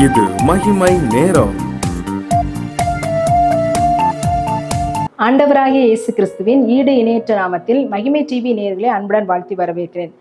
இது மகிமை நேரம். ஆண்டவராகிய இயேசு கிறிஸ்துவின் ஈடு இணையற்ற நாமத்தில் மகிமை டிவி நேயர்களை அன்புடன் வாழ்த்தி வரவேற்கிறேன்.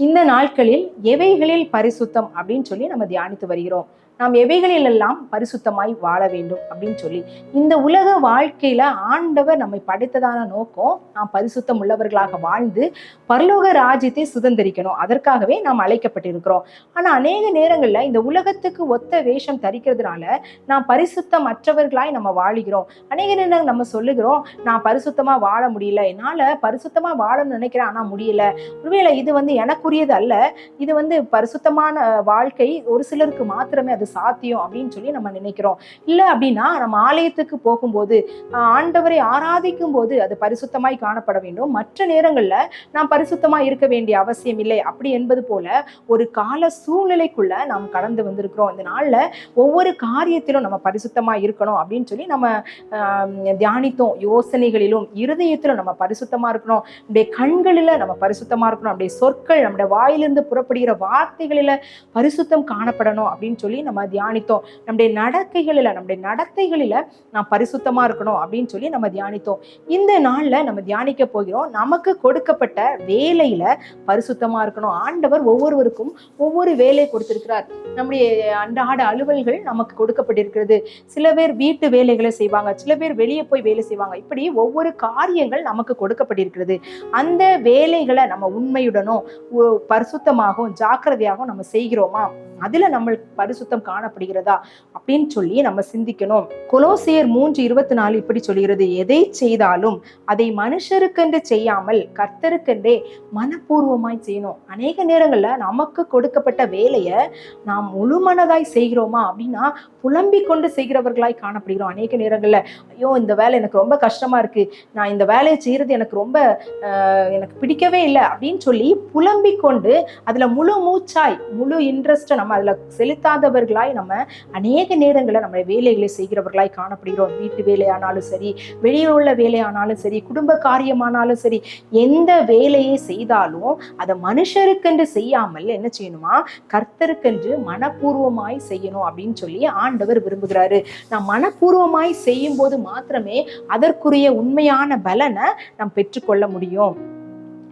இந்த நாட்களில் எவைகளில் பரிசுத்தம் அப்படின்னு சொல்லி நம்ம தியானித்து வருகிறோம். நாம் எவைகளில் எல்லாம் பரிசுத்தமாய் வாழ வேண்டும் அப்படின்னு சொல்லி இந்த உலக வாழ்க்கையில ஆண்டவர் நம்மை படைத்ததான நோக்கம் நாம் பரிசுத்தம் உள்ளவர்களாக வாழ்ந்து பரலோக ராஜ்யத்தை சுதந்திரிக்கணும். அதற்காகவே நாம் அழைக்கப்பட்டிருக்கிறோம். ஆனா அநேக நேரங்கள்ல இந்த உலகத்துக்கு ஒத்த வேஷம் தரிக்கிறதுனால நாம் பரிசுத்தம் அற்றவர்களாய் நம்ம வாழுகிறோம். அநேக நேரம் நம்ம சொல்லுகிறோம், நான் பரிசுத்தமா வாழ முடியல, என்னால பரிசுத்தமா வாழணும்னு நினைக்கிறேன் ஆனா முடியல. ஒருவேளை இது எனக்குரியது அல்ல, இது பரிசுத்தமான வாழ்க்கை ஒரு சிலருக்கு மாத்திரமே அது சாத்தியம் அப்படின்னு சொல்லி நம்ம நினைக்கிறோம். இல்லை அப்படின்னா நம்ம ஆலயத்துக்கு போகும்போது ஆண்டவரை ஆராதிக்கும் போது அது பரிசுத்தமாய் காணப்பட வேண்டும், மற்ற நேரங்கள்ல நாம் பரிசுத்தமாய் இருக்க வேண்டிய அவசியம் இல்லை அப்படி என்பது போல ஒரு கால சூழ்நிலைக்குள்ள நாம் கடந்து வந்திருக்கிறோம். இந்த நாள்ல ஒவ்வொரு காரியத்திலும் நம்ம பரிசுத்தமாய் இருக்கணும் அப்படின்னு சொல்லி நம்ம தியானித்தோம். யோசனைகளிலும் இருதயத்திலும் நம்ம பரிசுத்தமா இருக்கணும், நம்முடைய கண்களில நம்ம பரிசுத்தமா இருக்கணும், நம்முடைய சொற்கள் நம்முடைய வாயிலிருந்து புறப்படுகிற வார்த்தைகளில பரிசுத்தம் காணப்படணும் அப்படின்னு சொல்லி நம்ம தியானித்தோம். நம்முடைய நம்முடைய நடத்தைகளில நாம் பரிசுத்தமா இருக்கணும் அப்படின்னு சொல்லி நம்ம தியானித்தோம். இந்த நாள்ல நம்ம தியானிக்க போகிறோம், நமக்கு கொடுக்கப்பட்ட வேலையில பரிசுத்தமா இருக்கணும். ஆண்டவர் ஒவ்வொருவருக்கும் ஒவ்வொரு வேலை கொடுத்திருக்கிறார். நம்முடைய அன்றாட அலுவல்கள் நமக்கு கொடுக்கப்பட்டிருக்கிறது. சில பேர் வீட்டு வேலைகளை செய்வாங்க, சில பேர் வெளியே போய் வேலை செய்வாங்க. இப்படி ஒவ்வொரு காரியங்கள் நமக்கு கொடுக்கப்பட்டிருக்கிறது. அந்த வேலைகளை நம்ம உண்மையுடனும் பரிசுத்தமாகவும் ஜாக்கிரதையாகவும் நம்ம செய்கிறோமா, அதுல நம்ம பரிசுத்தம் காணப்படுகிறதா அப்படின்னு சொல்லி நம்ம சிந்திக்கணும். கொலோசியர் 3:24 இப்படி சொல்கிறது, எதை செய்தாலும் அதை மனுஷருக்கென்று செய்யாமல் கர்த்தருக்கென்றே மனப்பூர்வமாய் செய்யணும். அநேக நேரங்கள்ல நமக்கு கொடுக்கப்பட்ட வேலையை நாம் முழு மனதாய் செய்கிறோமா அப்படின்னா புலம்பிக் கொண்டு செய்கிறவர்களாய் காணப்படுகிறோம். அநேக நேரங்கள்ல ஐயோ இந்த வேலை எனக்கு ரொம்ப கஷ்டமா இருக்கு, நான் இந்த வேலையை செய்யறது எனக்கு பிடிக்கவே இல்லை அப்படின்னு சொல்லி புலம்பிக் கொண்டு அதுல முழு மூச்சாய் முழு இன்ட்ரெஸ்ட் நம்ம அதுல செலுத்தாதவர்களாய் நம்ம அநேக நேரங்களில் நம்ம வேலைகளை செய்கிறவர்களாய் காணப்படுகிறோம். வீட்டு வேலையானாலும் சரி, வெளியில் உள்ள வேலையானாலும் சரி, குடும்ப காரியமானாலும் சரி, எந்த வேலையை செய்தாலும் அதை மனுஷருக்கென்று செய்யாமல் என்ன செய்யணுமா, கர்த்தருக்கென்று மனப்பூர்வமாய் செய்யணும் அப்படின்னு சொல்லி ஆண்டவர் விரும்புகிறாரு. நாம் மனப்பூர்வமாய் செய்யும் போது மாத்திரமே அதற்குரிய உண்மையான பலனை நாம் பெற்றுக்கொள்ள முடியும்.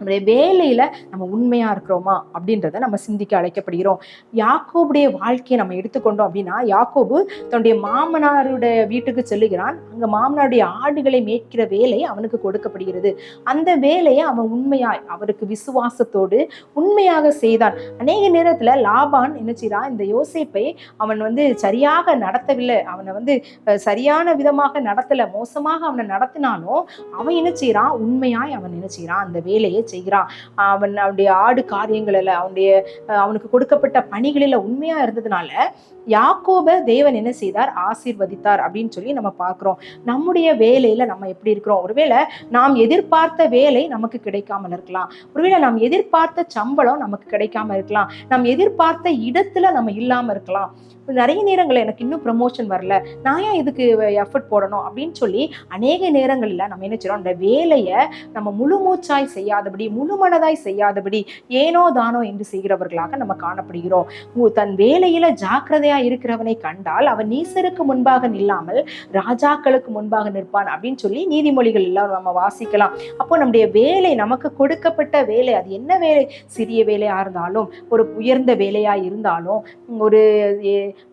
நம்முடைய வேலையில நம்ம உண்மையா இருக்கிறோமா அப்படின்றத நம்ம சிந்திக்க அழைக்கப்படுகிறோம். யாக்கோபுடைய வாழ்க்கையை நம்ம எடுத்துக்கொண்டோம் அப்படின்னா, யாக்கோபு தன்னுடைய மாமனாருடைய வீட்டுக்கு செல்லுகிறான். அங்க மாமனாருடைய ஆடுகளை மேய்க்கிற வேலை அவனுக்கு கொடுக்கப்படுகிறது. அந்த வேலையை அவன் உண்மையாய் அவருக்கு விசுவாசத்தோடு உண்மையாக செய்தான். அநேக நேரத்துல லாபான் என்ன செய்யறான், இந்த யோசேப்பை அவன் சரியாக நடத்தவில்லை, அவனை சரியான விதமாக நடத்தல, மோசமாக அவனை நடத்தினாலும் அவன் என்ன செய்யறான், உண்மையாய் அவன் என்ன செய்யறான், அந்த வேலையை செய்கிறான். அவனுடைய ஆடு காரியங்களில் அவனுக்கு கொடுக்கப்பட்ட பணிகளில உண்மையா இருந்ததுனால யாக்கோபை தேவன் என்ன செய்தார், ஆசீர்வதித்தார் அப்படின்னு சொல்லி நம்ம பார்க்கிறோம். நம்முடைய வேலையில நம்ம எப்படி இருக்கிறோம், ஒருவேளை நாம் எதிர்பார்த்த வேலை நமக்கு கிடைக்காமல் இருக்கலாம், ஒருவேளை நாம் எதிர்பார்த்த சம்பளம் நமக்கு கிடைக்காம இருக்கலாம், நாம் எதிர்பார்த்த இடத்துல நம்ம இல்லாம இருக்கலாம். நிறைய நேரங்கள் எனக்கு இன்னும் ப்ரமோஷன் வரல, நான் ஏன் இதுக்கு எஃபர்ட் போடணும் அப்படின்னு சொல்லி அநேக நேரங்களில் நம்ம என்ன செய்யறோம், அந்த வேலையை நம்ம முழு மூச்சாய் செய்யாதபடி முழு மனதாய் செய்யாதபடி ஏனோ தானோ என்று செய்கிறவர்களாக நம்ம காணப்படுகிறோம். தன் வேலையில ஜாக்கிரதையா இருக்கிறவனை கண்டால் அவன் நீசருக்கு முன்பாக நில்லாமல் ராஜாக்களுக்கு முன்பாக நிற்பான் அப்படின்னு சொல்லி நீதிமொழிகள் எல்லாம் நம்ம வாசிக்கலாம். அப்போ நம்முடைய வேலை, நமக்கு கொடுக்கப்பட்ட வேலை, அது என்ன வேலை, சிறிய வேலையா இருந்தாலும் ஒரு உயர்ந்த வேலையா இருந்தாலும், ஒரு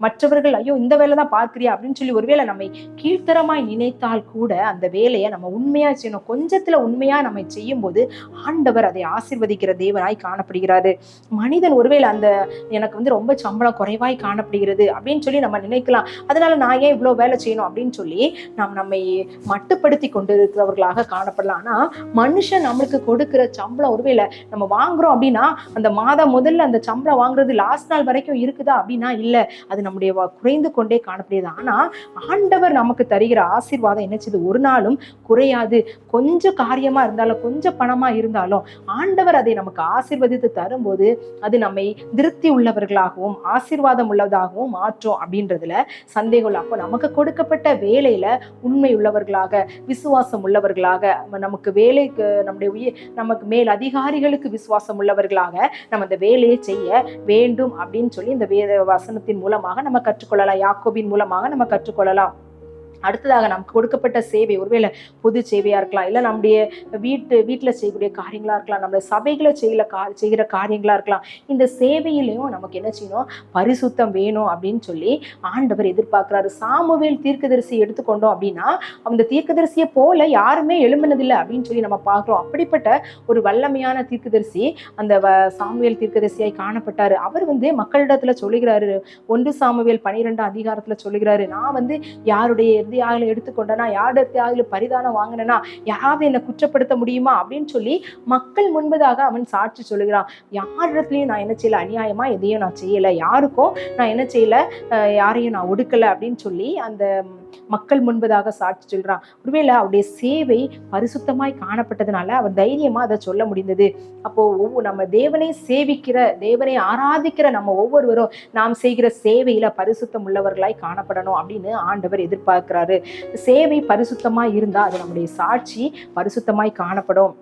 மற்றவர்கள் ஐயோ இந்த வேலை தான் பார்க்கிறியா அப்படின்னு சொல்லி ஒருவேளை நம்மை கீழ்த்தரமாய் நினைத்தால் கூட அந்த வேலையை நம்ம உண்மையா செய்யணும். கொஞ்சத்துல உண்மையா நம்ம செய்யும் போது ஆண்டவர் அதை ஆசீர்வதிக்கிற தேவனாய் காணப்படுகிறாரு. மனிதன் ஒருவேளை எனக்கு ரொம்ப சம்பளம் குறைவாய் காணப்படுகிறது அப்படின்னு சொல்லி நம்ம நினைக்கலாம், அதனால நான் ஏன் இவ்வளவு வேலை செய்யணும் அப்படின்னு சொல்லி நம்மை மட்டுப்படுத்தி கொண்டு இருக்கிறவர்களாக காணப்படலாம். ஆனா மனுஷன் நம்மளுக்கு கொடுக்கிற சம்பளம் ஒருவேளை நம்ம வாங்குறோம் அப்படின்னா அந்த மாதம் முதல்ல அந்த சம்பளம் வாங்குறது லாஸ்ட் நாள் வரைக்கும் இருக்குதா அப்படின்னா இல்ல, அது நம்முடைய குறைந்து கொண்டே காணப்படுகிறது. ஆனா ஆண்டவர் நமக்கு தருகிற ஆசீர்வாதம் என்ன செய்யுது, ஒரு நாளும் குறையாது. கொஞ்சம் காரியமா இருந்தாலும் கொஞ்சம் பணமா இருந்தாலும் இருந்தாலும் ஆண்டவர் அதை நமக்கு ஆசீர்வதித்து தரும்போது அது நம்மை திருப்தி உள்ளவர்களாகவும் ஆசீர்வாதம் உள்ளதாகவும் மாற்றும் அப்படின்றதுல சந்தேகம் இல்லை. அப்போ நமக்கு கொடுக்கப்பட்ட வேலையில உண்மை உள்ளவர்களாக, விசுவாசம் உள்ளவர்களாக, நமக்கு வேலைக்கு நமக்கு மேல் அதிகாரிகளுக்கு விசுவாசம் உள்ளவர்களாக நம்ம அந்த வேலையை செய்ய வேண்டும் அப்படின்னு சொல்லி இந்த வேத வசனத்தின் மூலமாக நம்ம கற்றுக்கொள்ளலாம். யாக்கோபின் மூலமாக நம்ம கற்றுக்கொள்ளலாம். அடுத்ததாக நமக்கு கொடுக்கப்பட்ட சேவை ஒருவேளை பொது சேவையா இருக்கலாம், இல்லை நம்முடைய வீட்டில் செய்யக்கூடிய காரியங்களா இருக்கலாம், நம்முடைய சபைகளை செய்கிற காரியங்களா இருக்கலாம். இந்த சேவையிலையும் நமக்கு என்ன செய்யணும்? பரிசுத்தம் வேணும் அப்படின்னு சொல்லி ஆண்டவர் எதிர்பார்க்கிறாரு. சாமுவேல் தீர்க்கதரிசி எடுத்துக்கொண்டோம் அப்படின்னா அந்த தீர்க்கதரிசியை போல யாருமே எழும்பினதில்லை அப்படின்னு சொல்லி நம்ம பார்க்கிறோம். அப்படிப்பட்ட ஒரு வல்லமையான தீர்க்கதரிசி அந்த சாமுவேல் தீர்க்கதரிசியாய் காணப்பட்டாரு. அவர் மக்களிடத்துல சொல்லுகிறாரு, 1 சாமுவேல் 12 சொல்லுகிறாரு, நான் யாருடைய எடுத்துக்கொண்டனா, யாருடைய பரிதானம் வாங்கினா, யாராவது என்னை குற்றப்படுத்த முடியுமா அப்படின்னு சொல்லி மக்கள் முன்பதாக அவன் சாட்சி சொல்லுகிறான். யாரிடத்துலயும் நான் என்ன செய்யல, அநியாயமா எதையும் நான் செய்யல, யாருக்கும் நான் என்ன செய்யல, யாரையும் நான் ஒடுக்கல அப்படின்னு சொல்லி அந்த மக்கள் முன்பதாக சாட்சி சொல்றான். ஒருவேளை அவருடைய சேவை பரிசுத்தமாய் காணப்பட்டதுனால அவர் தைரியமா அதை சொல்ல முடிந்தது. அப்போ நம்ம தேவனை சேவிக்கிற, தேவனை ஆராதிக்கிற நம்ம ஒவ்வொருவரும் நாம் செய்கிற சேவையில பரிசுத்தம் உள்ளவர்களாய் காணப்படணும் அப்படின்னு ஆண்டவர் எதிர்பார்க்கிறாரு. சேவை பரிசுத்தமாய் இருந்தா அது நம்முடைய சாட்சி பரிசுத்தமாய் காணப்படும்.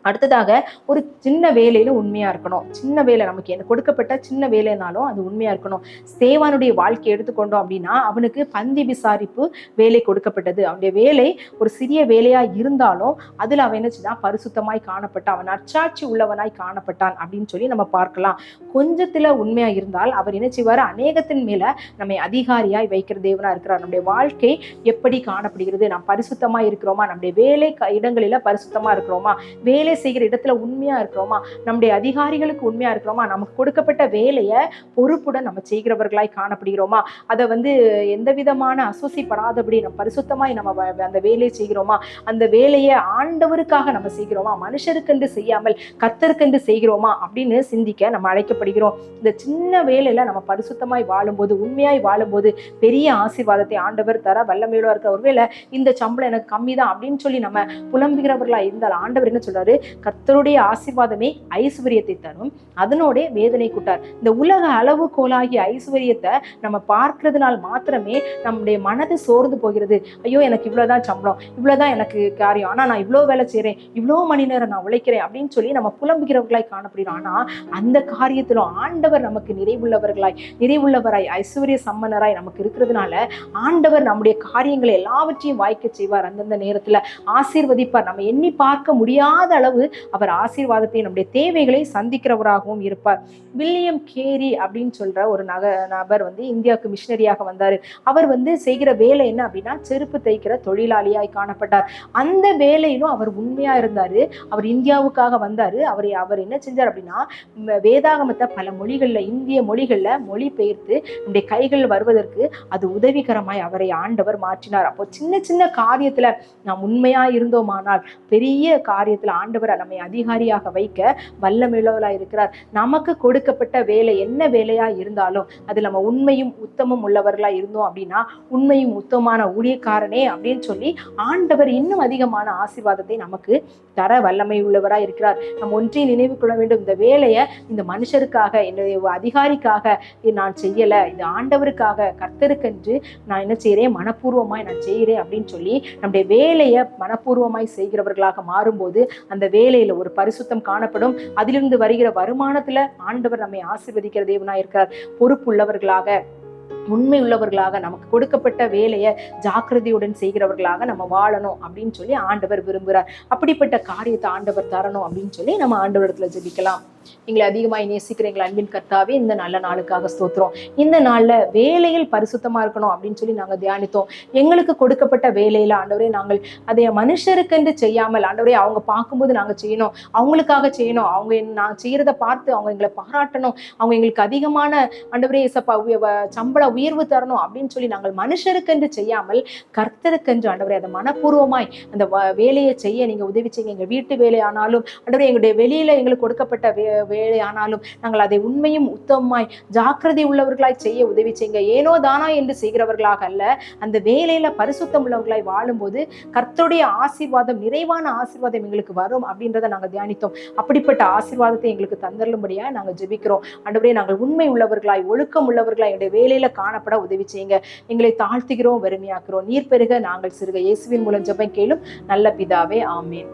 அடுத்ததாக ஒரு சின்ன வேலையில உண்மையா இருக்கணும். சின்ன வேலை, நமக்கு என்ன கொடுக்கப்பட்ட சின்ன வேலைனாலும் அது உண்மையா இருக்கணும். ஸ்தேவானுடைய வாழ்க்கையை எடுத்துக்கொண்டோம் அப்படின்னா அவனுக்கு பந்தி விசாரிப்பு வேலை கொடுக்கப்பட்டது. அவனுடைய வேலை ஒரு சிறிய வேலையா இருந்தாலும் அதுல அவன் என்ன செய்தான்? பரிசுத்தமாய் காணப்பட்டான், அவன் நற்சாட்சி உள்ளவனாய் காணப்பட்டான் அப்படின்னு சொல்லி நம்ம பார்க்கலாம். கொஞ்சத்துல உண்மையா இருந்தால் அவர் என்ன செய்வார்? அநேகத்தின் மேல நம்மை அதிகாரியாய் வைக்கிற தேவனா இருக்கிறார். நம்முடைய வாழ்க்கை எப்படி காணப்படுகிறது? நாம் பரிசுத்தமா இருக்கிறோமா? நம்முடைய வேலை இடங்களில பரிசுத்தமா இருக்கிறோமா? வேலை செய்கிற இடத்துல உண்மையா இருக்கிறோமா? நம்முடைய அதிகாரிகளுக்கு உண்மையா இருக்கிறோமா? நமக்கு கொடுக்கப்பட்ட வேலையை பொறுப்புடன் நம்ம செய்கிறவர்களாய் காணப்படுகிறோமா? அதை எந்த விதமான அசூசிப்படாதபடி நம்ம பரிசுத்தமாய் நம்ம அந்த வேலையை செய்கிறோமா? அந்த வேலையை ஆண்டவருக்காக நம்ம செய்கிறோமா? மனுஷருக்கென்று செய்யாமல் கர்த்தருக்கென்று செய்கிறோமா அப்படின்னு சிந்திக்க நம்ம அழைக்கப்படுகிறோம். இந்த சின்ன வேலையில நம்ம பரிசுத்தமாய் வாழும்போது, உண்மையாய் வாழும்போது பெரிய ஆசீர்வாதத்தை ஆண்டவர் தர வல்லமையோட இருக்க. ஒருவேளை இந்த சம்பளம் எனக்கு கம்மி தான் அப்படின்னு சொல்லி நம்ம புலம்புகிறவர்களா இருந்தால் ஆண்டவர் என்ன சொல்றாரு? கர்த்தருடைய ஆசீர்வாதமே ஐஸ்வர்யத்தை தரும், அதனோட வேதனை கூட்டார். இந்த உலக அளவுகோலாகிய ஐஸ்வர்யத்தை நம்ம பார்க்கிறதுனால் மாத்திரமே நம்முடைய மனது சோர்ந்து போகிறது. ஐயோ, எனக்கு இவ்வளவுதான் சம்பளம், இவ்வளவுதான் எனக்கு காரியம், ஆனா நான் இவ்வளவு வேலை செய்யறேன், இவ்வளவு மணி நேரம் நான் உழைக்கிறேன் அப்படின்னு சொல்லி நம்ம புலம்புகிறவர்களாய் காணப்படுகிறோம். ஆனா அந்த காரியத்திலும் ஆண்டவர் நமக்கு நிறைவுள்ளவராய் ஐஸ்வர்ய சம்பன்னராய் நமக்கு இருக்கிறதுனால ஆண்டவர் நம்முடைய காரியங்களை எல்லாவற்றையும் வாய்க்க செய்வார். அந்தந்த நேரத்துல ஆசீர்வதிப்பார். நம்ம எண்ணி பார்க்க முடியாத அளவு அவர் ஆசீர்வாதத்தை, நம்முடைய தேவைகளை சந்திக்கிறவராகவும் இருப்பார். வில்லியம் கேரி அப்படின்னு சொல்ற ஒரு நபர் இந்தியாவுக்கு மிஷனரியாக வந்தாரு. அவர் செய்கிற வேலை என்ன அப்படின்னா செருப்பு தைக்கிற தொழிலாளியாய் காணப்பட்டார். அந்த வேலையிலும் அவர் உண்மையா இருந்தாரு. அவர் இந்தியாவுக்காக வந்தாரு. அவர் என்ன செஞ்சார் அப்படின்னா வேதாகமத்தை பல மொழிகள்ல, இந்திய மொழிகள்ல மொழிபெயர்த்து நம்முடைய கைகள் வருவதற்கு அது உதவிகரமாய் அவரை ஆண்டவர் மாற்றினார். அப்போ சின்ன சின்ன காரியத்துல நாம் உண்மையா இருந்தோமானால் பெரிய காரியத்துல ஆண்டவர் நம்மை அதிகாரியாக வைக்க வல்லமையுள்ளவரா இருக்கிறார். நமக்கு கொடுக்கப்பட்ட வேலை என்ன வேலையா இருந்தாலும் அது நம்ம உண்மையும் உத்தமும் உள்ளவர்களா இருந்தோம் அப்படின்னா உண்மையும் உத்தமமான ஊழியக்காரனே அப்படின்னு சொல்லி ஆண்டவர் இன்னும் அதிகமான ஆசீர்வாதத்தை நமக்கு தர வல்லமை உள்ளவரா இருக்கிறார். நம்ம ஒன்றை நினைவு கொள்ள வேண்டும், இந்த வேலையை இந்த மனுஷருக்காக, என்னுடைய அதிகாரிக்காக நான் செய்யல, இது ஆண்டவருக்காக, கர்த்தருக்கென்று நான் என்ன செய்யறேன்? மனப்பூர்வமாய் நான் செய்கிறேன் அப்படின்னு சொல்லி நம்முடைய வேலையை மனப்பூர்வமாய் செய்கிறவர்களாக மாறும்போது அந்த வேலையில ஒரு பரிசுத்தம் காணப்படும். அதிலிருந்து வருகிற வருமானத்துல ஆண்டவர் நம்மை ஆசீர்வதிக்கிற தேவனாய் இருக்கிறார். பொறுப்புள்ளவர்களாக, உண்மை உள்ளவர்களாக, நமக்கு கொடுக்கப்பட்ட வேலையை ஜாக்கிரதையுடன் செய்கிறவர்களாக நம்ம வாழணும் அப்படின்னு சொல்லி ஆண்டவர் விரும்புகிறார். அப்படிப்பட்ட காரியத்தை ஆண்டவர் தரணும் அப்படின்னு சொல்லி நம்ம ஆண்டவரிடத்துல ஜெபிக்கலாம். எங்களை அதிகமாய் நேசிக்கிற எங்கள் அன்பின் கர்த்தாவே, இந்த நல்ல நாளுக்காக ஸ்தோத்திரம். இந்த நாள்ல வேலையில் பரிசுத்தமா இருக்கணும் அப்படின்னு சொல்லி நாங்க தியானித்தோம். எங்களுக்கு கொடுக்கப்பட்ட வேலையில ஆண்டவரே நாங்கள் அதை மனுஷருக்கென்று செய்யாமல் ஆண்டவரே அவங்க பார்க்கும்போது நாங்க செய்யணும், அவங்களுக்காக செய்யணும், அவங்க நான் செய்யறத பார்த்து அவங்க எங்களை பாராட்டணும், அவங்க எங்களுக்கு அதிகமான ஆண்டவரே சம்பள உயர்வு தரணும் அப்படின்னு சொல்லி நாங்கள் மனுஷருக்கென்று செய்யாமல் கர்த்தருக்கென்று ஆண்டவரே அதை மனப்பூர்வமாய் அந்த வேலையை செய்ய நீங்க உதவி செய்யுங்க. எங்கள் வீட்டு வேலையானாலும் ஆண்டவரே, எங்களுடைய வெளியில எங்களுக்கு கொடுக்கப்பட்ட வேலையானாலும் நாங்கள் அதை உண்மையும் உத்தமமாய் ஜாக்கிரதை உள்ளவர்களாய் செய்ய உதவி செய்யுங்க. ஏனோ தானா என்று செய்கிறவர்களாக அல்ல, அந்த வேலையில பரிசுத்தம் உள்ளவர்களாய் வாழும்போது கர்த்தருடைய ஆசீர்வாதம், நிறைவான ஆசீர்வாதம் எங்களுக்கு வரும் அப்படின்றத நாங்கள் தியானித்தோம். அப்படிப்பட்ட ஆசீர்வாதத்தை எங்களுக்கு தந்தருளும்படியா நாங்கள் ஜெபிக்கிறோம். ஆண்டவரே, நாங்கள் உண்மை உள்ளவர்களாய் ஒழுக்கம் உள்ளவர்களாய் எங்களுடைய வேலையில காணப்பட உதவி செய்யுங்க. எங்களை தாழ்த்துகிறோம், வெறுமையாக்குறோம். நீர் பெருக நாங்கள் சிறுக. இயேசுவின் மூலம் ஜெபம் கேளும் நல்ல பிதாவே, ஆமென்.